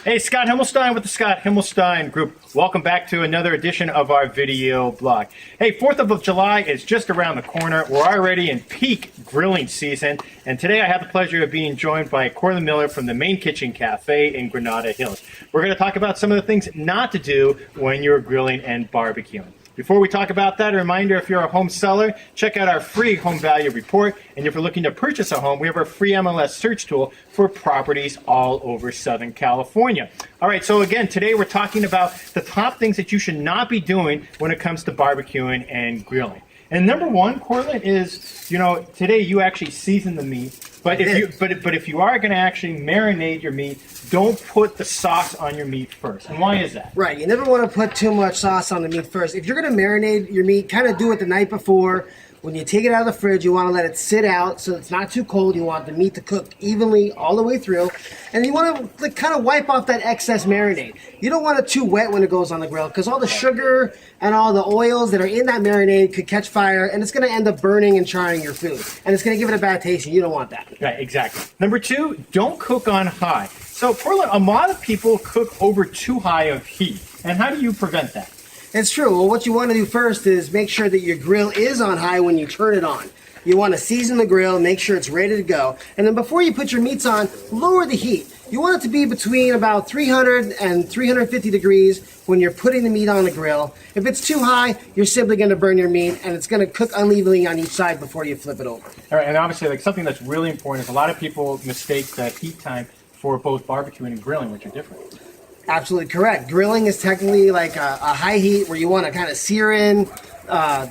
Hey, Scott Himmelstein with the Scott Himmelstein Group. Welcome back to another edition of our video blog. Hey, 4th of July is just around the corner. We're already in peak grilling season. And today I have the pleasure of being joined by Cortland Miller from the Main Kitchen Cafe in Granada Hills. We're going to talk about some of the things not to do when you're grilling and barbecuing. Before we talk about that, a reminder, if you're a home seller, check out our free home value report. And if you're looking to purchase a home, we have our free MLS search tool for properties all over Southern California. All right, so again, today we're talking about the top things that you should not be doing when it comes to barbecuing and grilling. And number one, Cortland, is, today you actually season the meat. But if you are going to actually marinate your meat, don't put the sauce on your meat first. And why is that? Right. You never want to put too much sauce on the meat first. If you're going to marinate your meat, kind of do it the night before. When you take it out of the fridge, you want to let it sit out so it's not too cold. You want the meat to cook evenly all the way through. And you want to kind of wipe off that excess marinade. You don't want it too wet when it goes on the grill because all the sugar and all the oils that are in that marinade could catch fire, and it's going to end up burning and charring your food. And it's going to give it a bad taste, and you don't want that. Right, exactly. Number two, don't cook on high. So, Cortland, a lot of people cook over too high of heat. And how do you prevent that? It's true. Well, what you want to do first is make sure that your grill is on high when you turn it on. You want to season the grill, make sure it's ready to go. And then before you put your meats on, lower the heat. You want it to be between about 300 and 350 degrees when you're putting the meat on the grill. If it's too high, you're simply going to burn your meat, and it's going to cook unevenly on each side before you flip it over. All right, and obviously, something that's really important is a lot of people mistake the heat time for both barbecuing and grilling, which are different. Absolutely correct. Grilling is technically like a high heat where you want to kind of sear in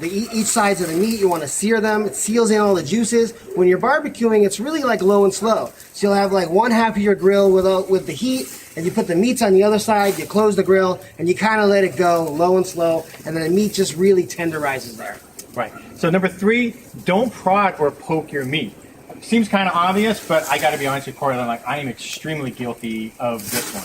each sides of the meat. You want to sear them. It seals in all the juices. When you're barbecuing, it's really like low and slow. So you'll have like one half of your grill with the heat, and you put the meats on the other side, you close the grill, and you kind of let it go low and slow, and then the meat just really tenderizes there. Right. So number three, don't prod or poke your meat. Seems kind of obvious, but I got to be honest with Cortland, I am extremely guilty of this one.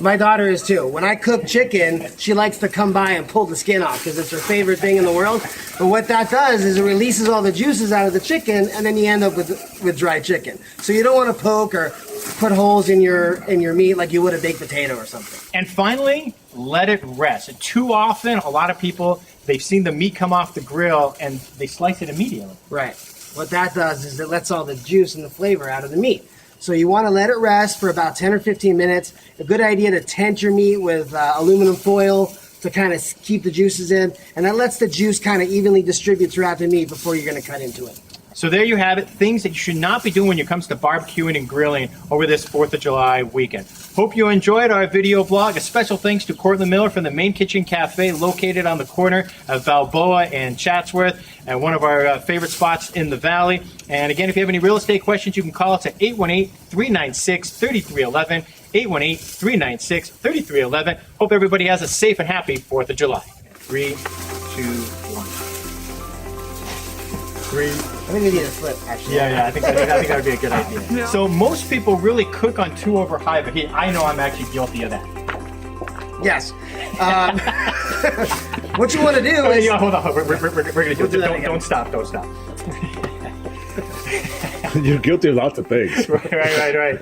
My daughter is too. When I cook chicken, she likes to come by and pull the skin off because it's her favorite thing in the world. But what that does is it releases all the juices out of the chicken, and then you end up with dry chicken. So you don't want to poke or put holes in your meat like you would a baked potato or something. And finally, let it rest. Too often, a lot of people, they've seen the meat come off the grill and they slice it immediately. Right. What that does is it lets all the juice and the flavor out of the meat. So you want to let it rest for about 10 or 15 minutes. A good idea to tent your meat with aluminum foil to kind of keep the juices in. And that lets the juice kind of evenly distribute throughout the meat before you're going to cut into it. So there you have it, things that you should not be doing when it comes to barbecuing and grilling over this 4th of July weekend. Hope you enjoyed our video blog. A special thanks to Cortland Miller from the Main Kitchen Cafe located on the corner of Balboa and Chatsworth, and one of our favorite spots in the valley. And again, if you have any real estate questions, you can call us at 818-396-3311, 818-396-3311. Hope everybody has a safe and happy 4th of July. 3, 2, 1. 3. I think we need a flip, actually. Yeah, I think that would be a good idea. Yeah. So most people really cook on too over high of a heat. I know I'm actually guilty of that. Yes. What you want to do is... Yeah, hold on. We're going to do it. Don't stop. You're guilty of lots of things. Right.